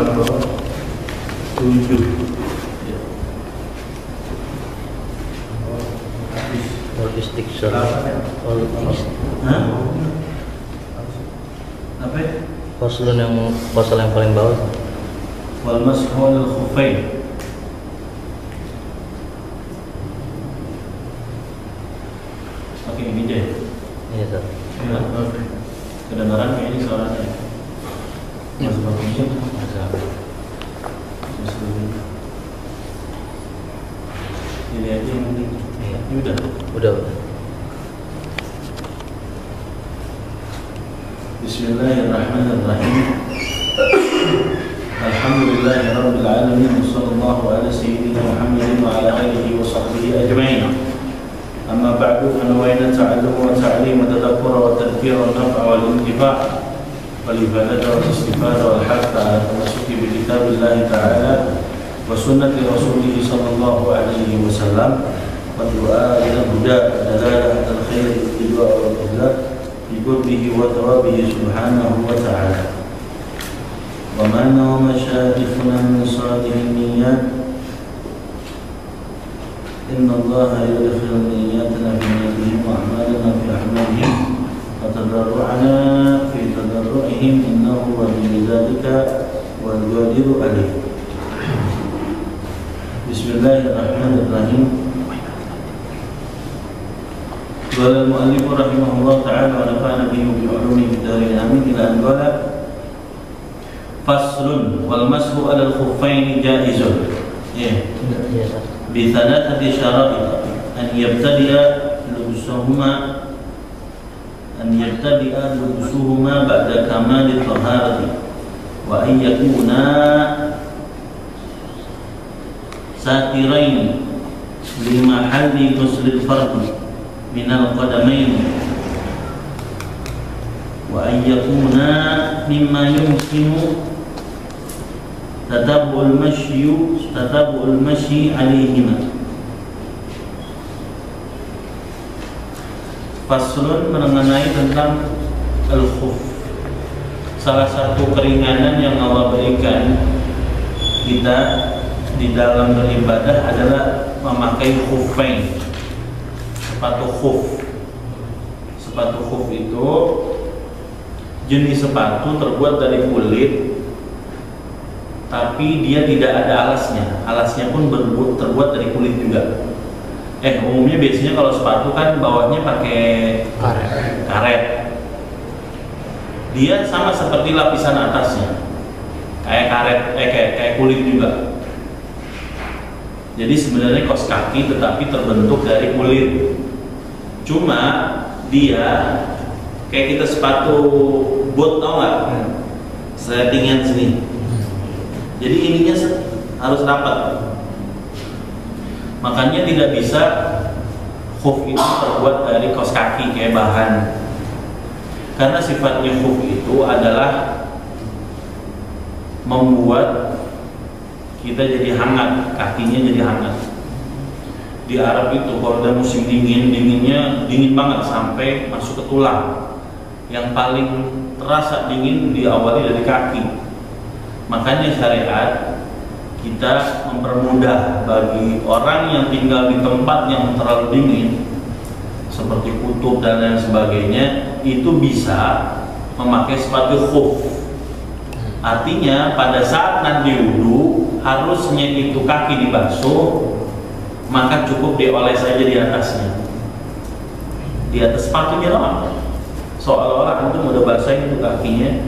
paling bawah 7. Ya. Istiqsal. Apa? Faslun yang pasal yang paling bawah. Wal mashu al khuffain. Oke, ini aja. Iya, Ustaz. Ya, oke. Kedengaran kayaknya suaranya. Mas bagusnya ini aja yang penting. Iya. Ini udah. Udah. Bismillahirrahmanirrahim. Alhamdulillahirabbil alamin wassallallahu ala sayyidina Muhammadin wa ala alihi wa sahbihi ajma'in. Amma ba'du, fa nawayna ta'allum wa ta'lim wa tadabbur wa tadhkir wa naf'a wal intifa' wal ibadah wal istifada wal hatta ala tamassuki bi kitabillah ta'ala wa sunnati rasulih sallallahu alaihi wasallam wa du'a ila huda dalalah al khair wa al-fadlah بقربه وثوابه سبحانه وتعالى وما نوم مشايخنا من صالح النيات إن الله يدخل نياتنا في نياتهم وأعمالنا في أعمالهم وتضرعنا في تضرعهم إنه ولي ذلك والقادر عليه. بسم الله الرحمن الرحيم. قال المؤلف رحمه الله تعالى ونفعنا به بعلومه في الدارين آمين إلى أن قال فصل والمسح على الخفين جائز بثلاثة شرائط أن يبتدئ لبسهما بعد كمال الطهارة وأن يكونا ساترين لمحل غسل الفرد من القدمين وأن يكونا مما يمكن تتبع المشي عليهما. Faslun mengenai tentang al-khuf, salah satu keringanan yang Allah berikan kita di dalam beribadah adalah memakai khuffain. Sepatu khuf itu jenis sepatu terbuat dari kulit, tapi dia tidak ada alasnya. Alasnya pun terbuat dari kulit juga. Umumnya biasanya kalau sepatu kan bawahnya pakai karet. Dia sama seperti lapisan atasnya, kayak karet, kayak kulit juga. Jadi sebenarnya kaos kaki tetapi terbentuk dari kulit. Cuma dia kayak kita sepatu bot, tau nggak? Settingan sini. Jadi ininya harus rapat. Makanya tidak bisa khuf itu terbuat dari kaos kaki kayak bahan. Karena sifatnya khuf itu adalah membuat kita jadi hangat, kakinya jadi hangat. Di Arab itu kalau ada musim dinginnya dingin banget sampai masuk ke tulang. Yang paling terasa dingin diawali dari kaki. Makanya syariat kita mempermudah bagi orang yang tinggal di tempat yang terlalu dingin seperti kutub dan lain sebagainya, itu bisa memakai sepatu khuf. Artinya pada saat nanti wudu harusnya itu kaki dibasuh, maka cukup dioles saja di atasnya, di atas sepatunya doang. Seolah-olah antum udah basahin itu kakinya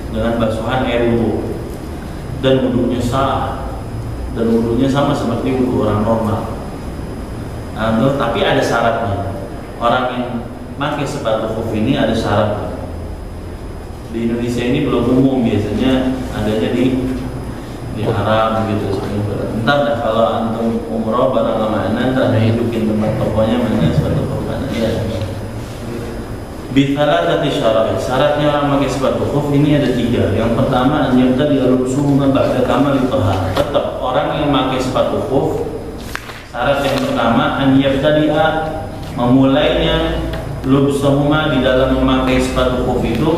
dengan basuhan air wudu, dan wudunya sah, dan wudunya sama seperti wudu orang normal. Tapi ada syaratnya. Orang yang pakai sepatu khuf ini ada syaratnya. Di Indonesia ini belum umum, biasanya adanya di Arab gitu. Entar dah kalau antum umroh barang sama anak, entar hidukin tempat tokonya mana sepatu khuf ya. Bisalah syarat. Syaratnya orang pakai sepatu khuf ini ada 3. Yang pertama, an-yabda al-lubsuhuma ba'da kamal tahar. Tetap orang yang pakai sepatu khuf, syarat yang pertama an-yabda memulainya lubsuhuma di dalam memakai sepatu khuf itu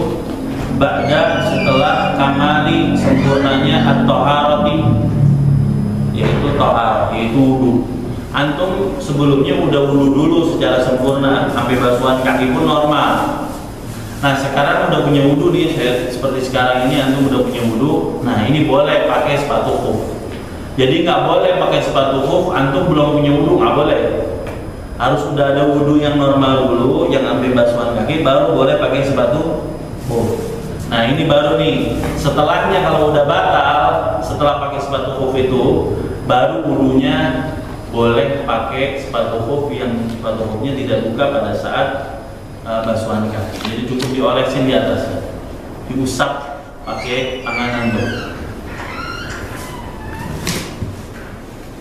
ba'da setelah kamali sempurnanya at-taharati, yaitu taharah, yaitu wudu. Antum sebelumnya udah wudu dulu secara sempurna sampai basuhan kaki pun normal. Nah sekarang udah punya wudu nih, seperti sekarang ini antum udah punya wudu. Nah ini boleh pakai sepatu khuf. Jadi nggak boleh pakai sepatu khuf antum belum punya wudu, nggak boleh. Harus udah ada wudu yang normal dulu, yang ambil basuhan kaki, baru boleh pakai sepatu khuf. Nah ini baru nih, setelahnya kalau udah batal, setelah pakai sepatu khuf itu, baru wudunya boleh pakai sepatu khuf yang sepatu khufnya tidak buka pada saat basuhan kaki. Jadi cukup diolesin di atasnya, diusap pakai tangan antum.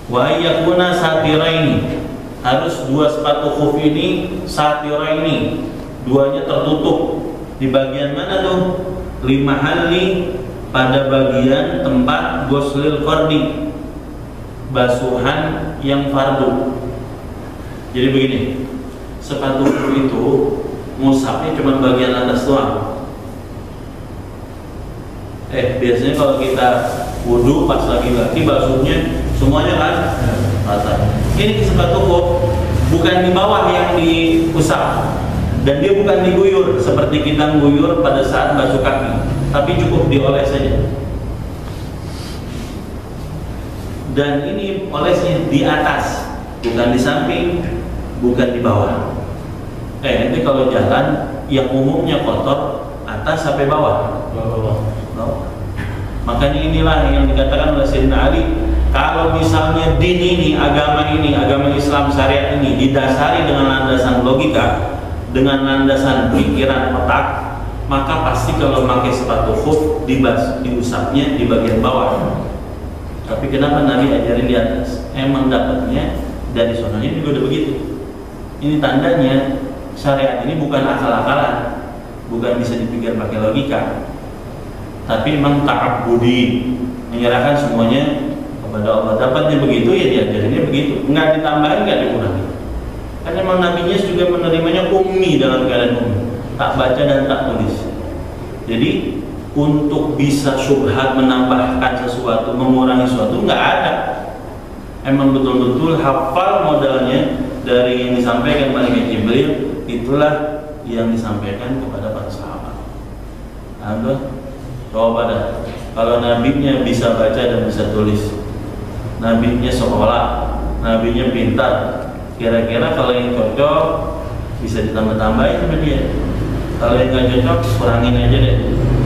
Wa yakuna satiraini, harus dua sepatu khuf ini satiraini, duanya tertutup. Di bagian mana tuh? Lima hali, pada bagian tempat ghuslil fardi, basuhan yang fardu. Jadi begini, sepatu khuf itu ngusapnya cuma bagian atas doang. Biasanya kalau kita wudu pas lagi basuhnya semuanya kan rata. Ini sepatu khuf bukan di bawah yang diusap, dan dia bukan diguyur seperti kita mengguyur pada saat basuh kaki, tapi cukup dioles saja. Dan ini olesnya di atas, bukan di samping, bukan di bawah. Nanti kalau jalan yang umumnya kotor, atas sampai bawah. Makanya inilah yang dikatakan oleh Sayyidina Ali, kalau misalnya din ini, agama Islam syariat ini didasari dengan landasan logika, dengan landasan pikiran otak, maka pasti kalau pakai sepatu khuf diusapnya di bagian bawah. Tapi kenapa Nabi ajarin di atas? Emang dapatnya dari sononya juga udah begitu. Ini tandanya syariat ini bukan akal-akalan, bukan bisa dipikir pakai logika, tapi memang ta'abbudi, menyerahkan semuanya kepada Allah. Dapatnya begitu ya diajarinnya begitu, nggak ditambahin, nggak dikurangi. Karena memang nabinya juga menerimanya ummi, dalam keadaan ummi, tak baca dan tak tulis. Jadi untuk bisa syubhat, menambahkan sesuatu, mengurangi sesuatu, nggak ada. Emang betul-betul hafal modalnya dari yang disampaikan malaikat Jibril, itulah yang disampaikan kepada para sahabat. Alhamdulillah. Coba dah, kalau nabinya bisa baca dan bisa tulis, nabinya sekolah, nabinya pintar, kira-kira kalau yang cocok bisa ditambah-tambahin sama dia. Kalau yang nggak cocok, kurangin aja deh,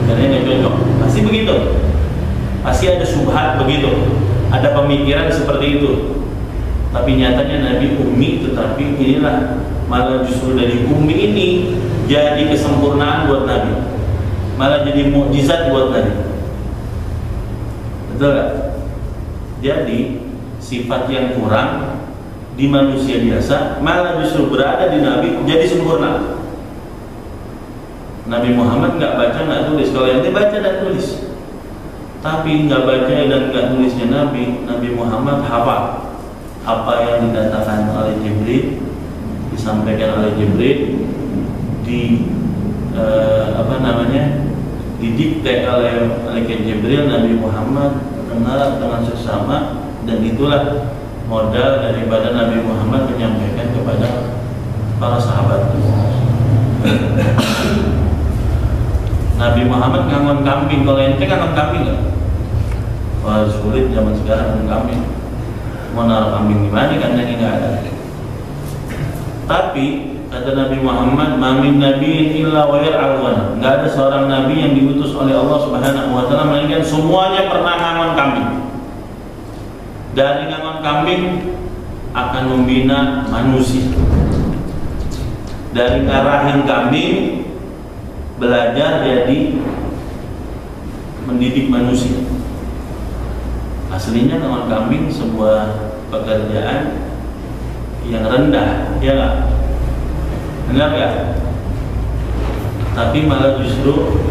karena nggak cocok. Pasti begitu. Pasti ada subhat begitu, ada pemikiran seperti itu. Tapi nyatanya Nabi ummi, tetapi inilah malah justru dari ummi ini jadi kesempurnaan buat Nabi, malah jadi mukjizat buat Nabi. Betul gak? Jadi sifat yang kurang di manusia biasa malah justru berada di Nabi, jadi sempurna. Nabi Muhammad nggak baca, nggak tulis. Kalau yang dia baca dan tulis, tapi nggak baca dan nggak tulisnya Nabi Muhammad hafal apa yang dikatakan oleh Jibril, disampaikan oleh Jibril, didikte oleh malaikat Jibril. Nabi Muhammad dengar dengan seksama, dan itulah modal daripada Nabi Muhammad menyampaikan kepada para sahabat. Nabi Muhammad ngangon kambing. Kalau ente ngangon kambing nggak? Wah sulit zaman sekarang ngangon kambing. Mau naruh kambing di mana? Kandangnya nggak ada. Tapi kata Nabi Muhammad, "Mamin nabiin illa wa yar'alwana." Nggak ada seorang nabi yang diutus oleh Allah Subhanahu wa taala melainkan semuanya pernah ngangon kambing. Dari ngangon kambing akan membina manusia. Dari ngarahin kambing belajar jadi mendidik manusia. Aslinya ngangon kambing sebuah pekerjaan yang rendah, ya nggak? Benar ya? Tapi malah justru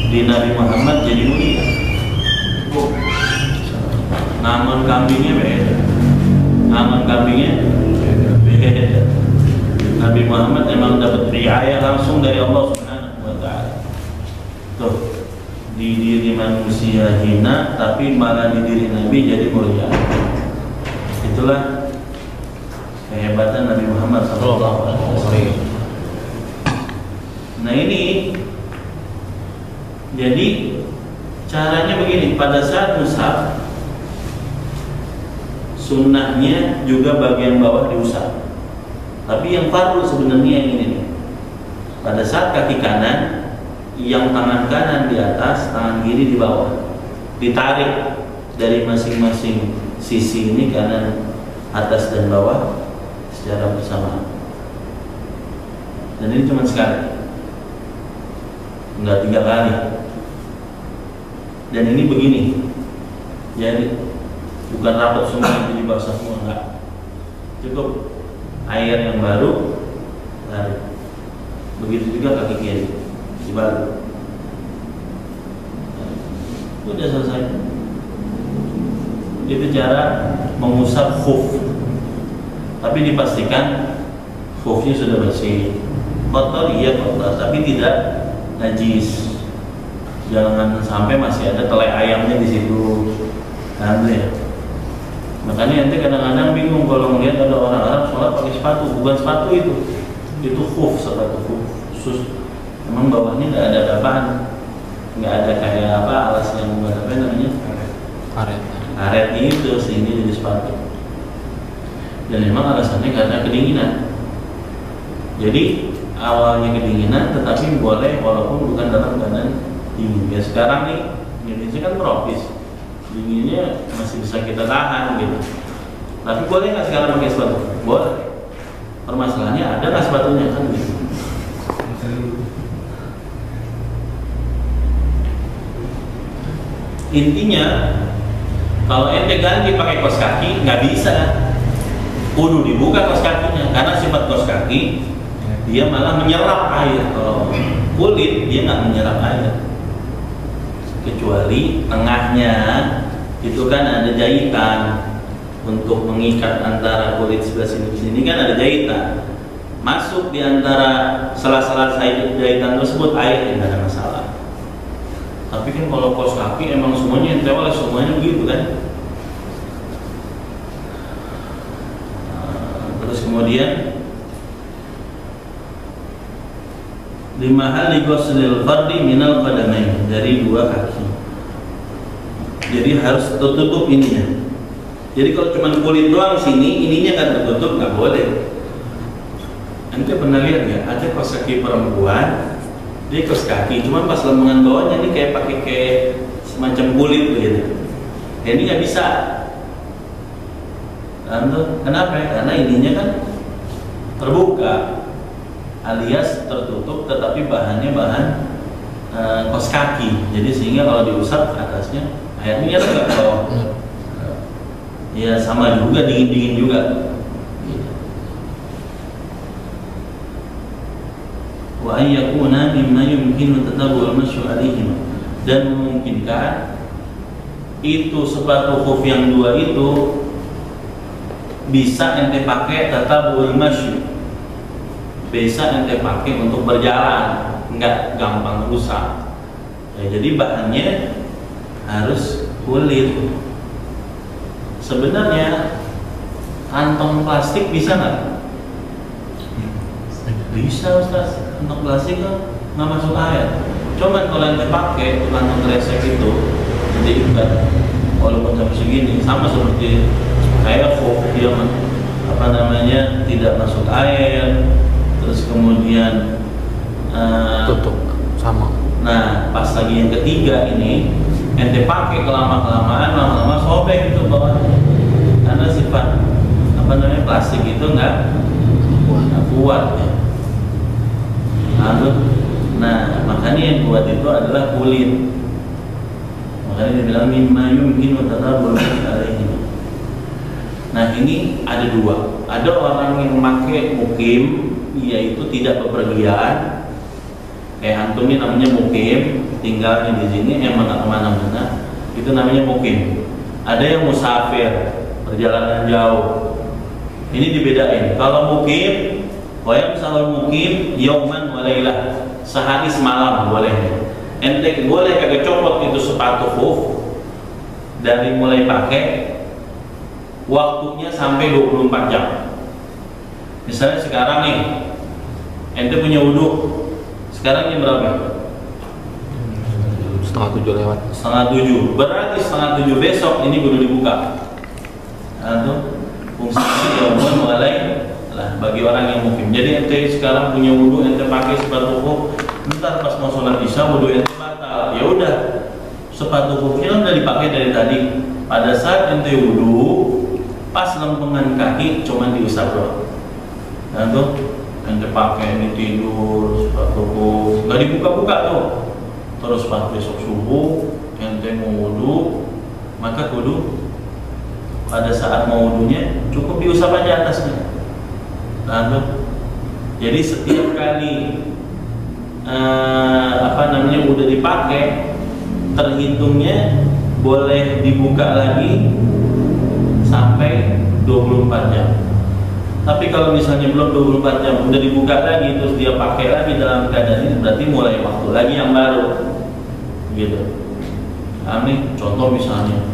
di Nabi Muhammad jadi mulia. Ngangon kambingnya beda. Ngangon kambingnya beda. Nabi Muhammad memang dapat riayah langsung dari Allah Subhanahu wa taala. di diri manusia hina, tapi malah di diri Nabi jadi mulia. Itulah kehebatan Nabi Muhammad SAW. Nah ini, jadi caranya begini, pada saat mushaf sunnahnya juga bagian bawah diusap. Tapi yang fardu sebenarnya yang ini nih. Pada saat kaki kanan, yang tangan kanan di atas, tangan kiri di bawah, ditarik dari masing-masing sisi ini, kanan, atas dan bawah secara bersamaan. Dan ini cuma sekali, enggak 3 kali. Dan ini begini, jadi bukan rapat semua jadi basah semua, enggak. Cukup air yang baru tarik. Begitu juga kaki kiri dibalik. Udah selesai. Itu cara mengusap khuf. Tapi dipastikan khufnya sudah bersih. Kotor iya kotor, tapi tidak najis. Jangan sampai masih ada telai ayamnya di situ. Kan ya. Makanya ente kadang-kadang bingung kalau melihat ada orang Arab sholat pakai sepatu, bukan sepatu itu khuf, sepatu khuf khusus. Memang bawahnya nggak ada apaan, nggak ada kayak apa alas yang buat apa namanya karet itu sehingga jadi sepatu. Dan memang alasannya karena kedinginan. Jadi awalnya kedinginan, tetapi boleh walaupun bukan dalam keadaan dingin. Ya sekarang nih Indonesia kan tropis, dinginnya masih bisa kita tahan gitu. Tapi boleh nggak sekarang pakai sepatu? Boleh. Permasalahannya ada nggak sepatunya kan gitu. Intinya kalau ente ganti pakai kaos kaki nggak bisa, kudu dibuka kaos kakinya karena sifat kaos kaki dia malah menyerap air. Kalau kulit dia nggak menyerap air, kecuali tengahnya itu kan ada jahitan untuk mengikat antara kulit sebelah sini kan ada jahitan, masuk di antara sela-sela jahitan tersebut air tidak ada masalah. Tapi kan kalau kaos kaki emang semuanya entewal, semuanya begitu kan. Terus kemudian lima hal ghusl fardi minal qadamain, dari 2 kaki. Jadi harus tertutup ininya. Jadi kalau cuma kulit doang sini, ininya kan tertutup, nggak boleh. Ente pernah lihat nggak? Ada kaos kaki perempuan, dia kaos kaki, cuma pas lembungan bawahnya ini kayak pakai kayak semacam kulit begitu. Ini nggak bisa. Kenapa? Karena ininya kan terbuka, alias tertutup, tetapi bahannya bahan kaos kaki. Jadi sehingga kalau diusap atasnya airnya nggak ke bawah. Ya sama juga, dingin juga. Wa ayyakuna mimma yumkinu tatabu'ul masyu alaihim, dan memungkinkan itu sepatu khuf yang 2 itu bisa ente pakai tatabu'ul masyu, bisa ente pakai untuk berjalan, nggak gampang rusak. Ya, jadi bahannya harus kulit. Sebenarnya kantong plastik bisa nggak? Bisa Ustaz, kantong plastik kan nggak masuk air. Cuman kalau yang dipakai kantong kresek itu jadi ikat, walaupun sampai segini, sama seperti kayak khuf, dia apa namanya tidak masuk air, terus kemudian tutup sama. Nah pas lagi yang ketiga ini ente pakai kelamaan lama-lama sobek itu bawahnya, karena sifat apa namanya plastik itu nggak kuat ya. Nah makanya yang kuat itu adalah kulit. Makanya dibilang mimma yumkinu tatabu'ul masyu alaihim. Nah ini ada 2. Ada orang yang memakai mukim, yaitu tidak bepergian. Kayak antum ini namanya mukim, tinggalnya di sini, emang nggak kemana-mana, itu namanya mukim. Ada yang musafir, perjalanan jauh. Ini dibedain. Kalau mukim, wayam sahul mukim yauman walailah, sehari semalam boleh. ente boleh kagak copot itu sepatu khuf dari mulai pakai waktunya sampai 24 jam. Misalnya sekarang nih ente punya wudhu, sekarang jam berapa? Setengah 7 lewat. Setengah 7, berarti setengah 7 besok ini kudu dibuka. Nah, itu fungsinya ya mulai lah bagi orang yang mungkin. Jadi ente sekarang punya wudhu, ente pakai sepatu khuf, ntar pas mau sholat isya wudhu ente batal. Ya udah, sepatu khufnya udah dipakai dari tadi. Pada saat ente wudhu, pas lempengan kaki cuma diusap doang. Nah tuh ente pakai ini tidur sepatu khuf, nggak dibuka-buka tuh. Terus pas besok subuh ente mau wudhu, maka wudhu pada saat mau wudhunya cukup diusap aja atasnya. Nah tuh, jadi setiap kali udah dipakai, terhitungnya boleh dibuka lagi sampai 24 jam. Tapi kalau misalnya belum 24 jam udah dibuka lagi terus dia pakai lagi dalam keadaan ini, berarti mulai waktu lagi yang baru gitu. Nah, nih contoh misalnya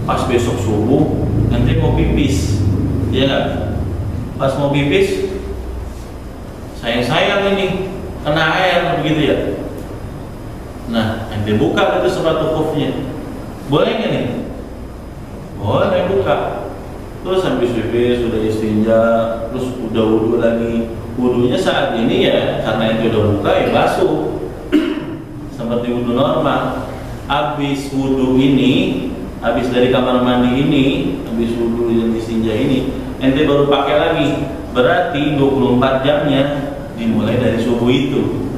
pas besok subuh nanti mau pipis, ya nggak? Pas mau pipis sayang ini kena air begitu ya. Nah, ente buka itu sepatu khufnya, boleh nggak nih? Boleh buka. Terus habis pipis sudah istinja, terus udah wudhu lagi. Wudhunya saat ini ya karena itu udah buka ya basuh seperti wudhu normal. Habis wudhu ini, habis dari kamar mandi ini, habis wudhu dan istinja ini, ente baru pakai lagi. Berarti 24 jamnya dimulai dari subuh itu.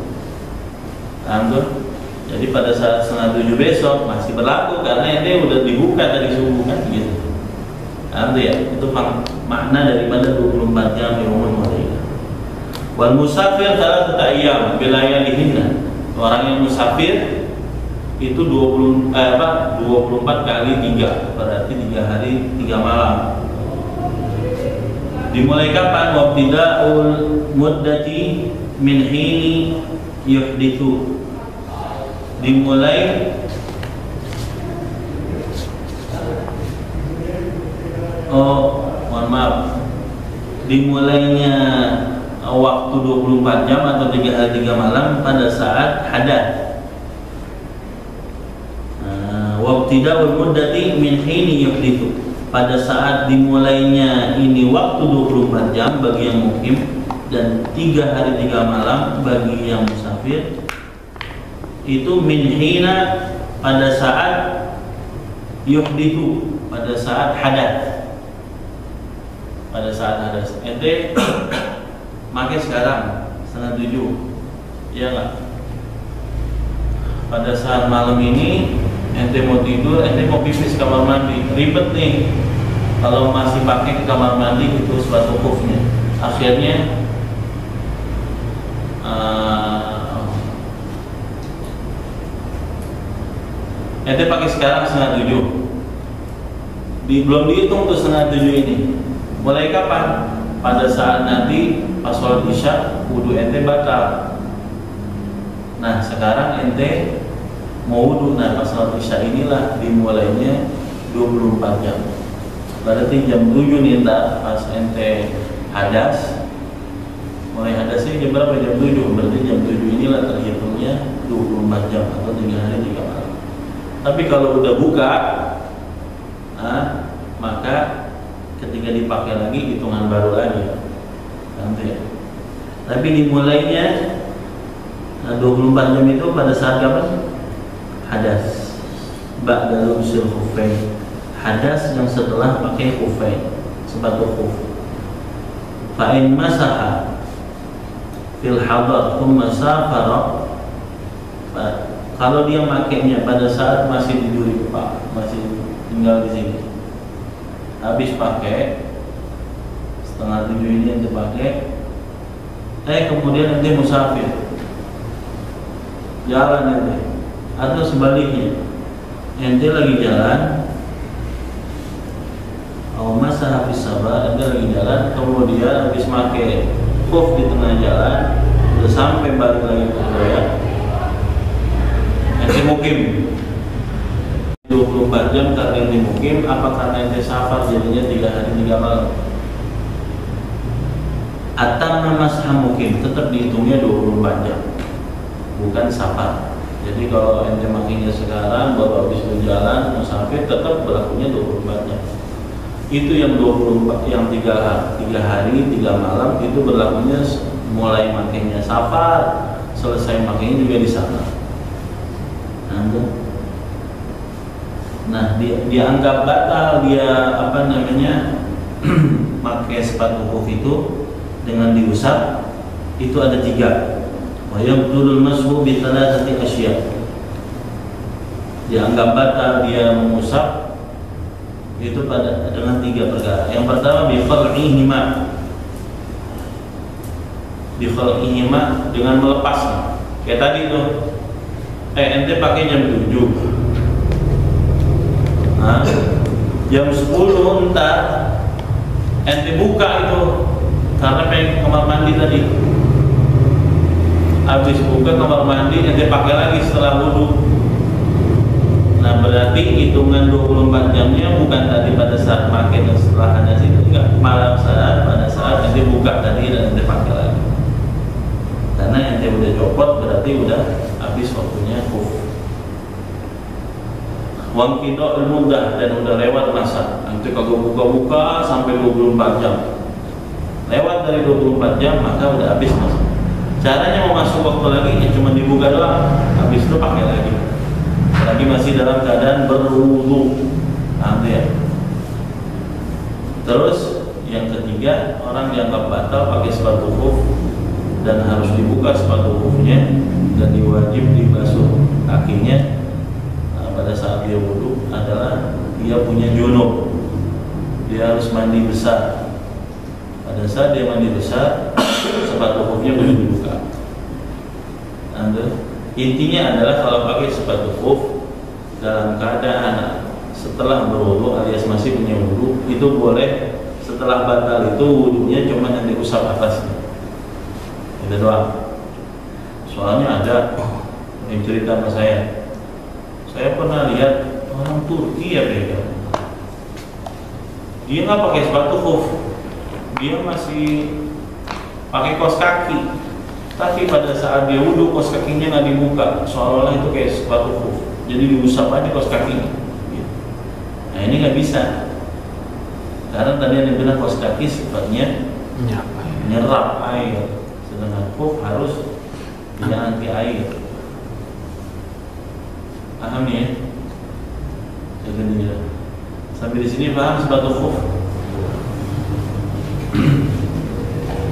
Antum. Jadi pada saat setengah 7 besok masih berlaku karena ente udah dibuka dari subuh kan gitu. Itu ya, itu makna daripada 24 jam yaumul mulaika. Wal musafir salatatu ayyam bilayalihinna. Orang yang musafir itu 24 kali 3, berarti 3 hari 3 malam. Dimulai kapan? Wabtida'ul muddati min hini yuhdithu. Dimulai mohon maaf, dimulainya waktu 24 jam atau 3 hari 3 malam pada saat hadas. Wabtida'ul muddati min hini yuhdithu. Pada saat dimulainya ini waktu 24 jam bagi yang mukim dan 3 hari 3 malam bagi yang musafir, itu min hina pada saat yuhdithu, pada saat hadas. Pada saat hadas ente pakai sekarang setengah 7, ya nggak? Pada saat malam ini ente mau tidur, ente mau pipis kamar mandi, ribet nih kalau masih pakai ke kamar mandi itu sepatu khufnya. Akhirnya ente pakai sekarang setengah 7, belum dihitung tuh setengah 7 ini. Mulai kapan? Pada saat nanti pas sholat isya wudhu ente batal. Nah sekarang ente mau wudhu, nah pas sholat isya inilah dimulainya 24 jam. Berarti jam 7 nih pas ente hadas. Mulai hadasnya jam berapa? Jam 7. Berarti jam 7 inilah terhitungnya 24 jam atau 3 hari 3 malam. Tapi kalau udah buka, maka ketika dipakai lagi hitungan baru lagi nanti ya. Tapi dimulainya 24 jam itu pada saat kapan? Hadas ba'da lubsil khuffain. Hadas yang setelah pakai khuffain, sepatu khuf. Fa in masaha fil hadar thumma safara, kalau dia makainya pada saat masih di Duri Pak, masih tinggal di sini, habis pakai setengah 7 ini yang dipakai, kemudian nanti musafir jalan nanti, atau sebaliknya ente lagi jalan, masa habis sabar, ente lagi jalan, kemudian habis pakai khuf di tengah jalan, udah sampai balik lagi ke Korea, mukim 24 jam karena ente mukim, apa karena ente safar jadinya 3 hari 3 malam? Atam masah mukim tetap dihitungnya 24 jam, bukan safar. Jadi kalau ente makinya sekarang baru habis berjalan musafir tetap berlakunya 24 jam. Itu yang 24, yang 3 hari 3 malam itu berlakunya mulai makinya safar, selesai makinya juga di sana. Nah, dianggap batal dia pakai sepatu khuf itu dengan diusap itu ada 3. Wa yabdulul mashu bi thalathati asya. Dianggap batal dia mengusap itu dengan 3 perkara. Yang pertama bi khal'ihima. Bi khal'ihima dengan melepasnya. Kayak tadi tuh. Ente pakai jam 7. Jam 10 ntar ente buka itu karena pengen kamar mandi tadi. Habis buka kamar mandi ente pakai lagi setelah wudu. Nah berarti hitungan 24 jamnya bukan tadi pada saat pakai dan setelah hadas itu, enggak, malam pada saat ente buka tadi dan ente pakai lagi. Karena ente udah copot berarti udah habis waktunya khuf. Wang kidok mudah dan udah lewat masa. Nanti kalau buka-buka sampai 24 jam. Lewat dari 24 jam maka udah habis masa. Caranya mau masuk waktu lagi ya cuma dibuka doang. Habis itu pakai lagi. Lagi masih dalam keadaan berwudu. Nanti ya. Terus yang ketiga, orang dianggap batal pakai sepatu khuf dan harus dibuka sepatu khufnya dan diwajib dibasuh kakinya pada saat dia wudu adalah dia punya junub, dia harus mandi besar. Pada saat dia mandi besar, sepatu khufnya boleh dibuka. Intinya adalah kalau pakai sepatu khuf dalam keadaan setelah berwudu alias masih punya wudu itu boleh. Setelah batal itu wudunya cuma yang diusap atasnya. Itu doang. Soalnya ada yang cerita sama saya pernah lihat orang Turki ya beda. Dia nggak pakai sepatu khuf, dia masih pakai kaos kaki. Tapi pada saat dia wudhu kaos kakinya nggak dibuka, seolah-olah itu kayak sepatu khuf. Jadi diusap aja kaos kakinya. Nah ini nggak bisa, karena tadi yang bilang kaos kaki sifatnya nyerap air, sedangkan khuf harus dia anti air. Paham ya? Sampai di sini paham sepatu khuf?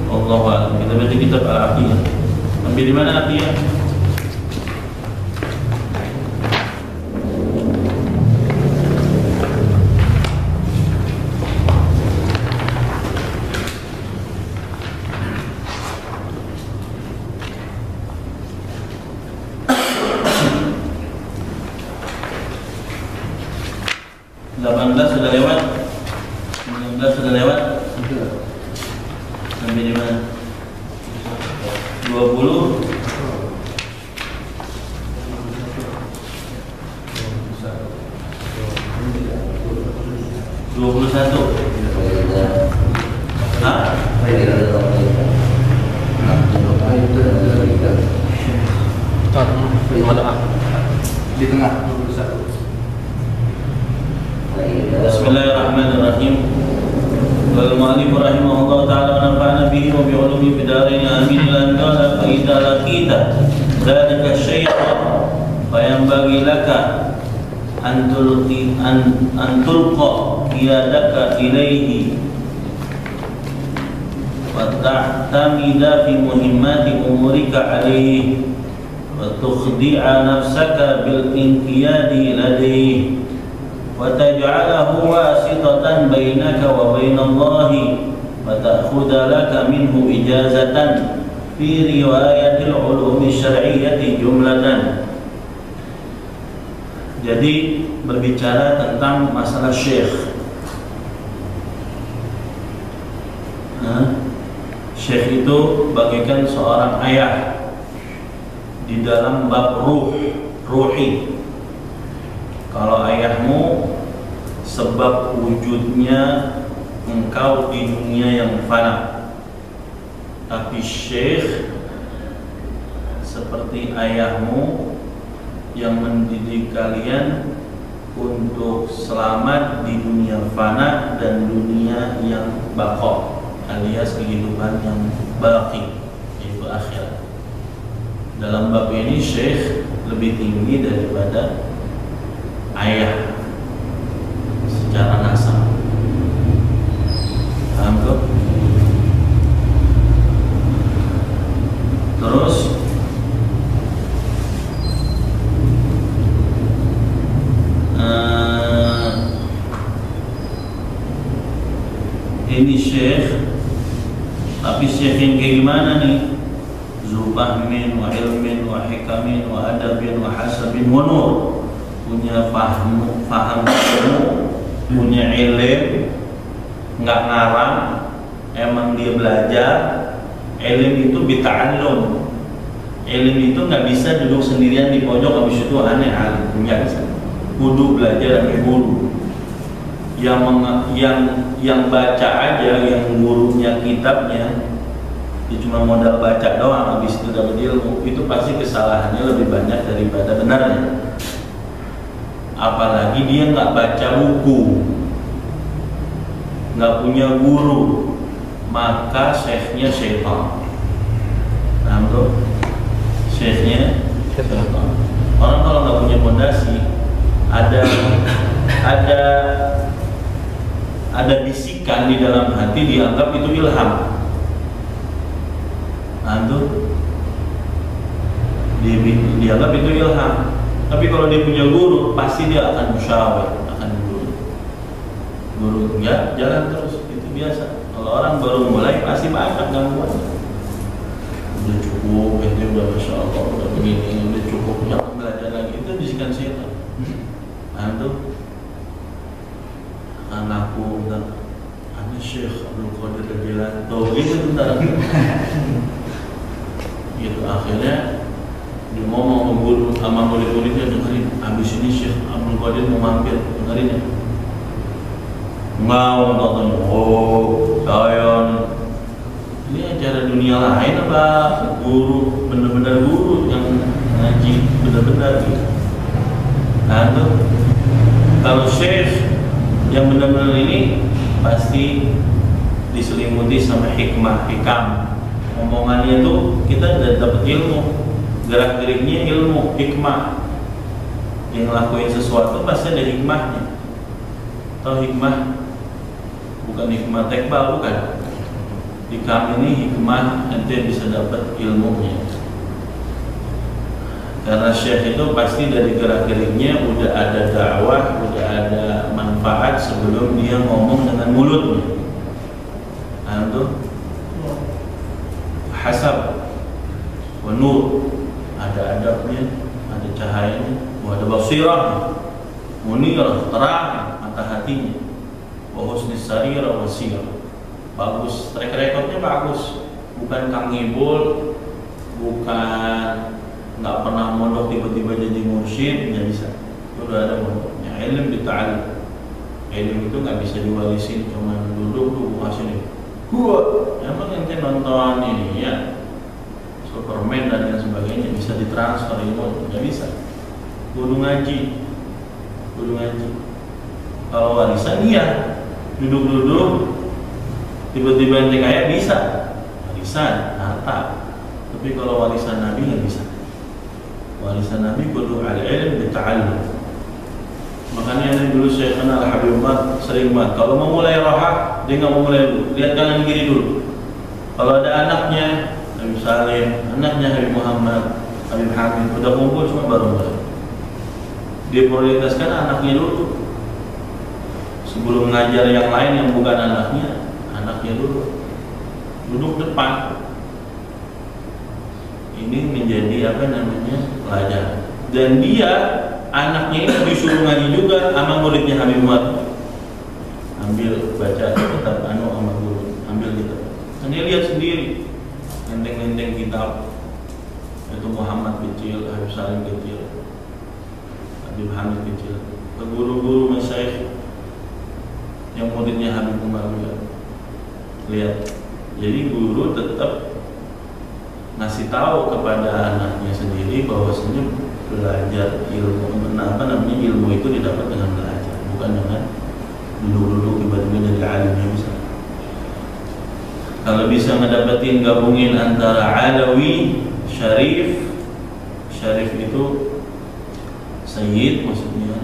Allahu a'lam. Kita baca kitab Al-Aqiyah. Ambil di mana Aqiyah? Sudah lewat, 19 sudah lewat. Sampai di mana? 20. 21. Hah? Di tengah. Bismillahirrahmanirrahim. Wal mu'allif rahimahullah ta'ala wa nafa'ana bihi wa bi'ulumihi fid dharain amin. Lan qala fa idza laqita dzalika syai'an fa yanbaghi laka an tulqa qiyadaka ilayhi wa ta'tamida fi muhimmati umurika alayhi wa tukhdi'a nafsaka bil inqiyadi ladayhi وتجعله واسطة بينك وبين الله وتأخذ لك منه إجازة في رواية العلوم الشرعية جملة. Jadi berbicara tentang masalah syekh. Syekh itu bagaikan seorang ayah di dalam bab ruh, ruhi. Kalau ayahmu sebab wujudnya engkau di dunia yang fana, tapi syekh seperti ayahmu yang mendidik kalian untuk selamat di dunia fana dan dunia yang baqa, alias kehidupan yang baqi, yaitu akhirat. Dalam bab ini syekh lebih tinggi daripada ayah secara nasab. Paham tuh? Terus ini syekh, tapi syekh yang kayak gimana nih? Zubahmin wa ilmin wa hikamin wa adabin wa hasabin wa nur. Punya faham ilmu, punya ilm, nggak ngarang, emang dia belajar. Ilm itu bita'allum. Ilm itu nggak bisa duduk sendirian di pojok habis itu aneh alim, nggak bisa. Kudu belajar dari guru. Yang baca aja, yang gurunya kitabnya, dia cuma modal baca doang, habis itu dapat ilmu, itu pasti kesalahannya lebih banyak daripada benarnya. Apalagi dia nggak baca buku, nggak punya guru, maka syekhnya syaitan. Paham tuh? Syekhnya syaitan. Orang kalau nggak punya fondasi, ada bisikan di dalam hati, dianggap itu ilham. Nah, itu dianggap itu ilham. Tapi kalau dia punya guru, pasti dia akan musyawarah, akan guru ya jalan terus, itu biasa. Kalau orang baru mulai pasti banyak gangguan. Udah cukup, itu udah masya Allah, udah begini, udah cukup, jangan belajar lagi. Itu bisikan setan. Nah, itu anakku bilang, "Ana Syekh Abdul Qadir Al-Jilani." Tuh gitu bentar. Gitu akhirnya dia ngomong sama murid-muridnya, dengerin, habis ini Syekh Abdul Qadir mau mampir, dengerin ya. Enggak, katanya, oh saya ini acara dunia lain apa guru, bener-bener guru yang ngaji bener-bener gitu. Nah tuh kalau Syekh yang benar-benar ini pasti diselimuti sama hikmah, hikam. Omongannya itu kita udah dapat ilmu, gerak-geriknya ilmu, hikmah. Yang ngelakuin sesuatu pasti ada hikmahnya. Atau hikmah bukan hikmah tekbal, bukan. Hikam ini hikmah, nanti bisa dapat ilmunya. Karena syekh itu pasti dari gerak-geriknya udah ada dakwah, udah ada manfaat sebelum dia ngomong dengan mulutnya. Nah itu hasab wa nur, ada adabnya, ada cahayanya, ada basirah, munirah, terang mata hatinya, wa husnis sarira wa sirah, bagus, track recordnya bagus, bukan Kang Ibul, bukan nggak pernah mondok tiba-tiba jadi mursyid, nggak bisa. Itu udah ada mondoknya. Ilmu dita'allum. Ilmu itu nggak bisa diwalisin, cuma duduk hasilnya. Emang ente nonton ini ya Superman dan lain sebagainya bisa ditransfer ilmu, nggak bisa. Kudu ngaji. Kalau warisan iya, duduk-duduk tiba-tiba ente kaya bisa. Warisan, harta. Tapi kalau warisan Nabi nggak bisa. Warisan Nabi kudu al-ilm bita'allum. Makanya ini dulu saya kenal Habib Umar sering banget. Kalau mau mulai rohak, dia nggak mau mulai dulu. Lihat kanan kiri dulu. Kalau ada anaknya Habib Salim, anaknya Habib Muhammad, Habib Hamid, udah kumpul semua baru mulai. Dia prioritaskan anaknya dulu. Sebelum mengajar yang lain yang bukan anaknya dulu. Duduk depan. Ini menjadi apa namanya pelajaran. Dan dia anaknya ini disuruh ngaji juga sama muridnya Habib Umar. Ambil baca kitab sama guru, ambil gitu. Dan dia lihat sendiri, lenteng-lenteng kitab. Itu Muhammad kecil, Habib Salim kecil. Habib Hamid kecil, ke guru-guru masyayikh yang muridnya Habib Umar juga. Lihat, jadi guru tetap ngasih tahu kepada anaknya sendiri bahwasanya belajar ilmu, ilmu itu didapat dengan belajar, bukan dengan dulu tiba-tiba jadi alim yang bisa. Kalau bisa ngedapetin gabungin antara Alawi, Syarif itu Sayyid maksudnya,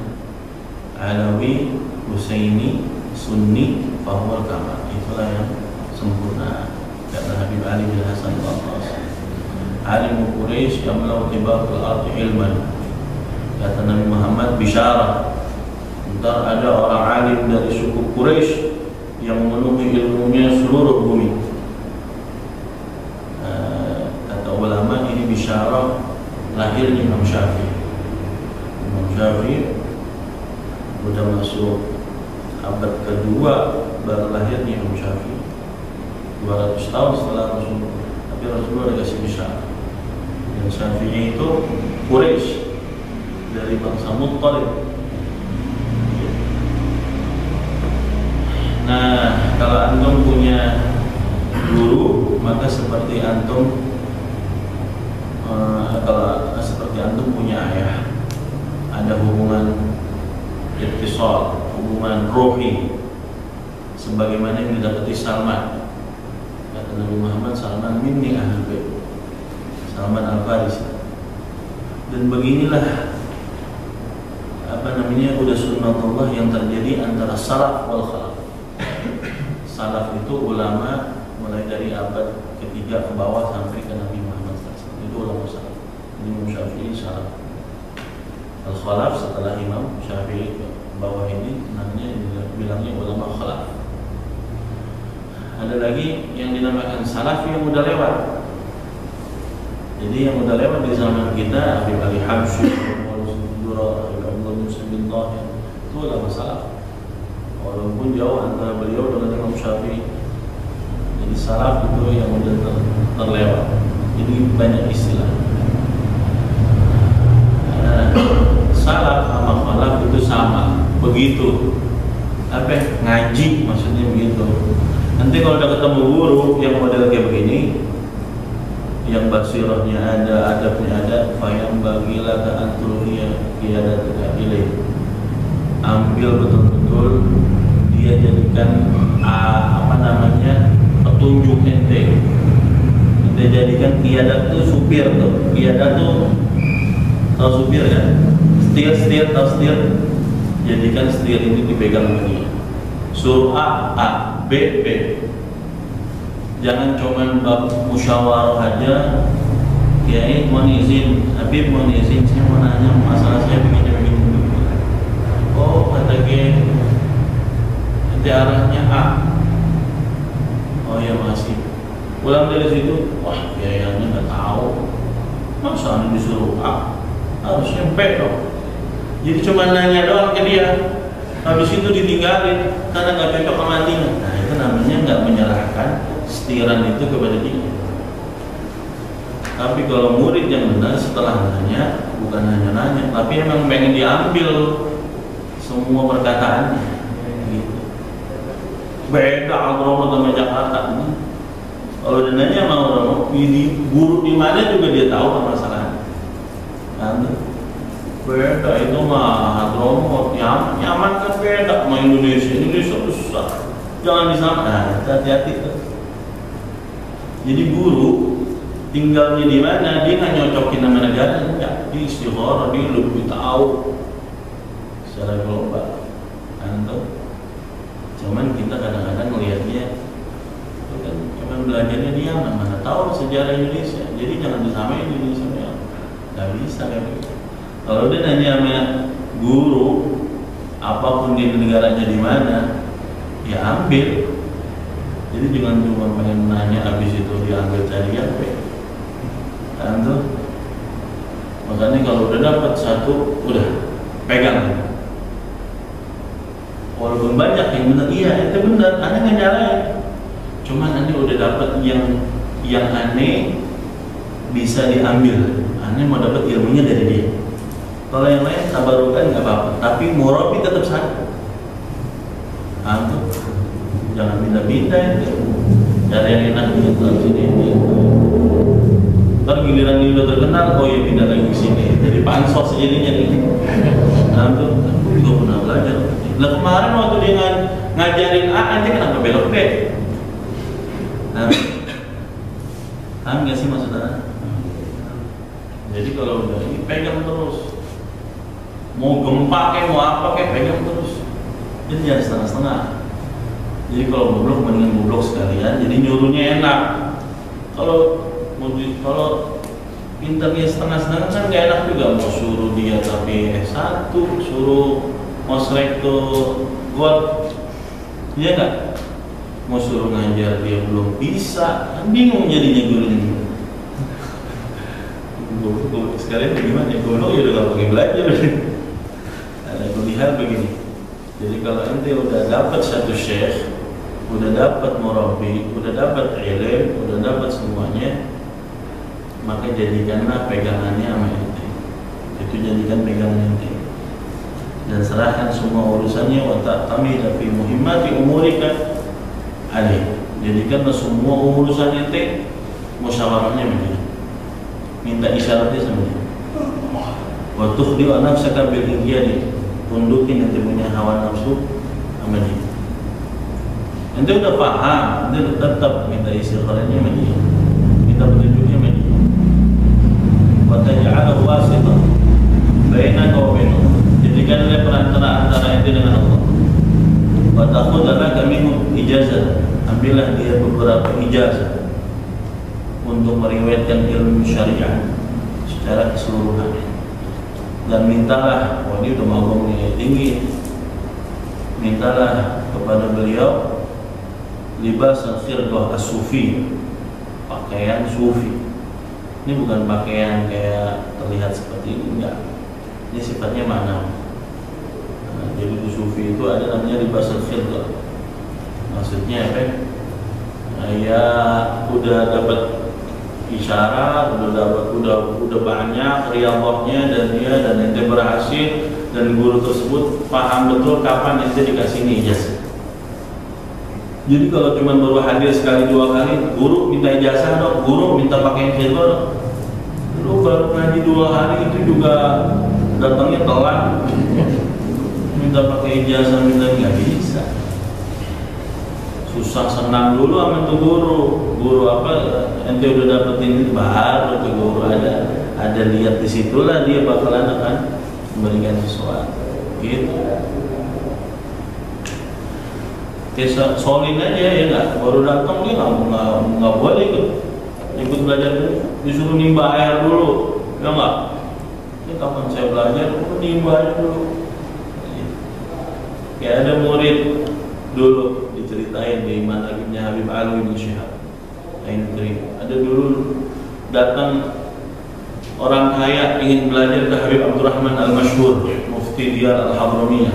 Alawi, Husaini, Sunni, Fahwal Kamal, itulah yang sempurna. Kata Habib Ali bin Hasan al-Abbas, Alim Quraisy yang melakukan tibaqul arti ilman. Kata Nabi Muhammad, bisyarah, ntar ada orang alim dari suku Quraisy yang memenuhi ilmunya seluruh bumi. Kata ulama, ini bisyarah lahirnya Imam Syafi'i. Imam Syafi'i udah masuk abad kedua baru lahirnya Imam Syafi'i, 200 tahun setelah Rasulullah. Tapi Rasulullah dikasih bisyarah. Dan Syafi'i itu Quraisy, dari bangsa Muttalib. Nah, kalau antum punya guru, maka seperti antum punya ayah, ada hubungan ittisal, hubungan rohi, sebagaimana yang didapati Salman. Kata Nabi Muhammad, Salman minni ahlul bait, Salman al-Farisi. Dan beginilah udah sunnatullah yang terjadi antara salaf wal khalaf. Salaf itu ulama mulai dari abad ketiga ke bawah sampai ke Nabi Muhammad SAW. Itu ulama salaf. Imam Syafi'i salaf. Al-khalaf setelah Imam Syafi'i ke bawah ini namanya bilangnya ulama khalaf. Ada lagi yang dinamakan salaf yang udah lewat. Jadi yang udah lewat di zaman kita, Habib Ali Habsyi, itu ulama salaf. Walaupun jauh antara beliau dengan Imam Syafi'i. Jadi salaf itu yang udah terlewat. Jadi banyak istilah. Salaf sama khalaf itu sama. Begitu. Ngaji maksudnya begitu. Nanti kalau udah ketemu guru yang model kayak begini, yang basirahnya ada, adabnya ada, fayam bagilah ke antruhiyah qiyadatuka ilaih. Ambil betul-betul, dia jadikan petunjuk ente. Kita jadikan qiyadat itu supir tuh. Qiyadat tuh tahu supir kan? Setir, tahu setir. Jadikan setir ini dipegang sama dia. Suruh A, B. Jangan cuma bab musyawarah aja. Kiai mohon izin, Habib mohon izin, saya mau nanya masalah saya begini. Oh, kata Kiai, nanti arahnya A. Oh ya masih. Pulang dari situ, wah kayaknya nggak tahu. Masa anda disuruh A, harusnya B dong. Jadi cuma nanya doang ke dia. Habis itu ditinggalin karena nggak cocok sama hatinya. Nah itu namanya nggak menyerahkan setiran itu kepada dia. Tapi kalau murid yang benar setelah nanya, bukan hanya nanya, tapi emang pengen diambil semua perkataannya. Gitu. Beda Al-Romo sama Jakarta. Kalau dia nanya sama Al-Romo, guru di mana juga dia tahu permasalahannya. Beda itu mah Al-Romo nyaman kan beda sama Indonesia susah. Jangan disamakan. Hati-hati tuh. Jadi guru tinggalnya di mana, dia nggak nyocokin nama negara, enggak. Dia istigharah, dia lebih tahu secara global. Cuman kita kadang-kadang melihatnya itu kan emang belajarnya dia mana tahu sejarah Indonesia. Jadi jangan disamain Indonesia ya. Nggak bisa kan. Kalau dia nanya sama guru apapun di negaranya di mana, ya ambil. Jadi jangan cuma pengen nanya habis itu diambil cari apa. Makanya kalau udah dapat satu, udah pegang. Walaupun banyak yang benar, iya itu benar, aneh nggak nyalain. Cuman aneh udah dapat yang aneh bisa diambil. Aneh mau dapat ilmunya dari dia. Kalau yang lain tabarukan nggak apa-apa, tapi murabi tetap satu. Antum jangan pindah-pindah itu. Cari yang enak di sini. Ntar giliran ini udah terkenal, oh ya pindah lagi ke sini. Jadi pansos jadinya nih. Antum juga pernah belajar. Lah kemarin waktu dia ngajarin A, nanti kenapa belok B? Nah, paham nggak sih maksudnya? Jadi kalau udah ini pegang terus. Mau gempa kayak mau apa kayak pegang terus. Jadi jangan setengah-setengah. Jadi kalau goblok mendingan goblok sekalian. Jadi nyuruhnya enak. Kalau pinternya setengah-setengah kan gak enak juga. Mau suruh dia tapi S1, suruh mosrek ke God, iya nggak? Mau suruh ngajar dia belum bisa, kan bingung jadinya gurunya. Goblok sekalian bagaimana? Goblok ya udah gak pakai belajar. Ada pilihan begini. Jadi kalau ente udah dapat satu syekh, udah dapat murabi, udah dapat ilmu, udah dapat semuanya, maka jadikanlah pegangannya sama ente. Itu jadikan pegangan ente. Dan serahkan semua urusannya wa ta'tamida fi muhimmati umurika alaih. Jadikanlah semua urusan ente musyawarahnya begini. Minta isyaratnya sama dia. Wa tukhdi'u nafsaka bil inqiyadi. Tundukin ente punya hawa nafsu sama dia. Ente udah paham, ente tetap minta isyaratnya sama dia. Minta petunjuknya sama dia. Wa taj'alahu wasitah bainaka wa bainahu. Jadikan dia perantara antara ente dengan Allah. Wa ta'khudh laka minhu ijazah. Ambillah dia beberapa ijazah untuk meriwayatkan ilmu syariah secara keseluruhan. Dan mintalah, wah dia udah mau tinggi. Mintalah kepada beliau libas al-khirqah as-sufi, pakaian sufi. Ini bukan pakaian kayak terlihat seperti ini, enggak. Ini sifatnya makna. Jadi di sufi itu ada namanya libas al-khirqah. Maksudnya apa? Ya udah dapat isyarat, udah banyak riyadhahnya dan ente berhasil, dan guru tersebut paham betul kapan ente dikasih ijazah. Jadi kalau cuma baru hadir sekali dua kali, guru minta ijazah dong, guru minta pakaian khidmah dong. Lu baru ngaji 2 hari itu juga datangnya telat, minta pakai ijazah, minta nggak bisa. Susah senang dulu sama tuh guru apa ente udah dapetin itu baru tuh guru ada lihat di situlah dia bakalan akan memberikan sesuatu gitu. Kisah solin aja ya nggak, baru datang dia nggak boleh ikut belajar dulu, disuruh nimba air dulu ya nggak. Ini kapan saya belajar nimba air dulu. Kayak ada murid dulu diceritain di manhajnya Habib Alwi bin Syihab. Ada dulu datang orang kaya ingin belajar ke Habib Abdurrahman Al-Masyhur, Mufti Diyar Al-Hadramiyah,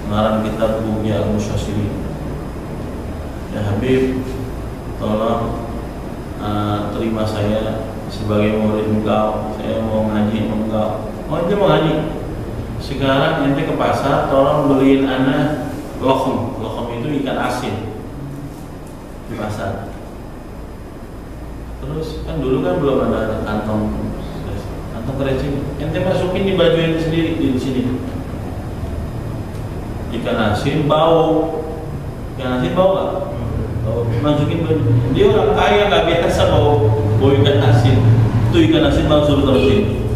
mengarang kitab Bughya Al-Musyasirin. Ya Habib, tolong terima saya sebagai murid engkau. Saya mau ngaji engkau. Oh ente mau ngaji? Sekarang ente ke pasar, tolong beliin ana lokum. Lokum itu ikan asin di pasar. Terus kan dulu kan belum ada kantong krecing. Ente masukin di baju ente sendiri di sini. Ikan asin bau. Ikan asin bau nggak? Bau. Masukin baju. Dia orang kaya nggak biasa bau ikan asin. Itu ikan asin bau suruh terusin.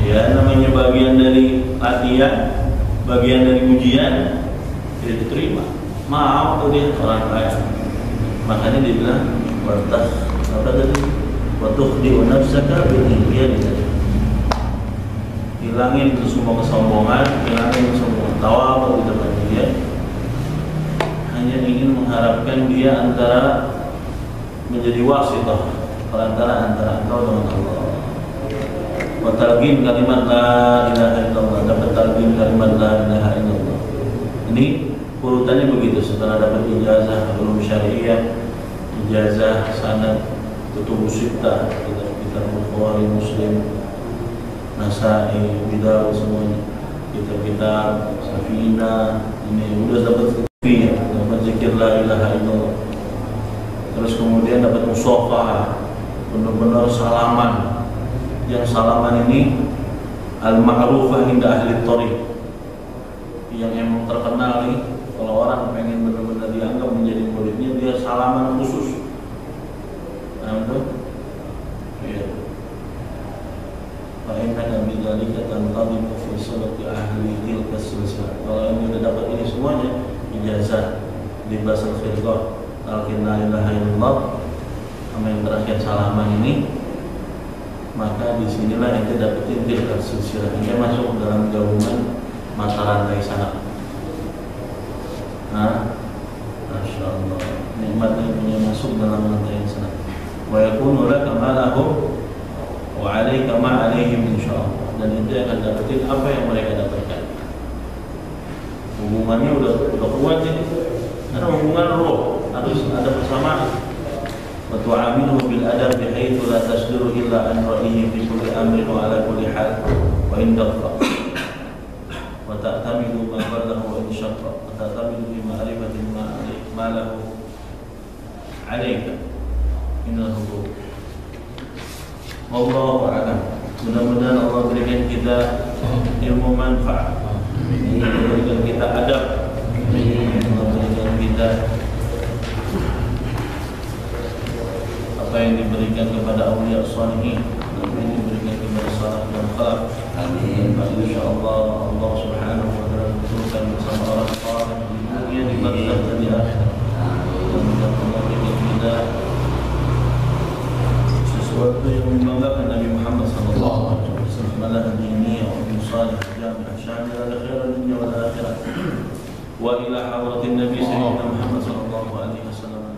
Ya namanya bagian dari latihan, bagian dari ujian, tidak diterima. Maaf tuh dia orang kaya. Makanya dia bilang wartah apa tadi? Watukhdi'u nafsaka bil inqiyad. Hilangin itu semua kesombongan, hilangin semua tawadhu di depan dia. Hanya ingin mengharapkan dia antara menjadi wasithah antara engkau dengan Allah. Wa talqin kalimat la ilaha illallah, dapat talqin kalimat la ilaha illallah. Ini urutannya begitu. Setelah dapat ijazah ulum syariah, ijazah sanad kutub sittah, kitab Bukhari, Muslim, Nasai, Bidau semuanya. Kitab-kitab Safina ini udah dapat fikih ya, dapat zikir la ilaha illallah. Terus kemudian dapat mushafah, benar-benar salaman. Yang salaman ini al-ma'rufah inda ahli thariq. Yang emang terkenal nih, kalau orang pengen benar-benar dianggap menjadi muridnya, dia salaman khusus. Nah, itu ya. Fa'inna bidzalika tanqadimu fi salati ahli tilka silsilah. Kalau ini udah dapat ini semuanya, ijazah di Basal Firqah talqin la ilaha illallah sama yang terakhir salaman ini, maka disinilah ente dapetin tilka silsilah. Ini masuk dalam gabungan mata rantai sanad. Nah, Masya Allah, nikmatnya punya masuk dalam rantai sanad. Wa yakunu laka ma lahum wa 'alaika ma 'alaihim insyaallah. Dan itu akan dapetin apa yang mereka dapatkan. Hubungannya udah kuat ini. Karena hubungan roh harus ada bersamaan. Wa tu'amiluhu bil adab bihaitsu la tasduru illa an ra'ihi fi kulli amrin wa 'ala kulli hal wa in daqqa. Wa ta'tamidu ma qallahu wa in shaqqa. Wa ta'tamidu bi ma'rifatin ma lahu 'alaika min al-huquq. Wallahu a'lam. Mudah-mudahan Allah berikan kita ilmu manfaat, berikan kita adab, Allah berikan kita apa yang diberikan kepada awliya shalihin, apa yang diberikan kepada salaf dan khalaf. Amin. Insyaallah Allah Subhanahu wa taala bertemukan bersama orang saleh di dunia, di barzakh dan di akhirat. Dan Allah berikan kita sesuatu yang membanggakan Nabi Muhammad sallallahu alaihi wasallam, malah diniyah wa salih jami'ah syamil al-khair dunya wal akhirah wa ila hadratin Nabi sayyidina Muhammad sallallahu alaihi wasallam.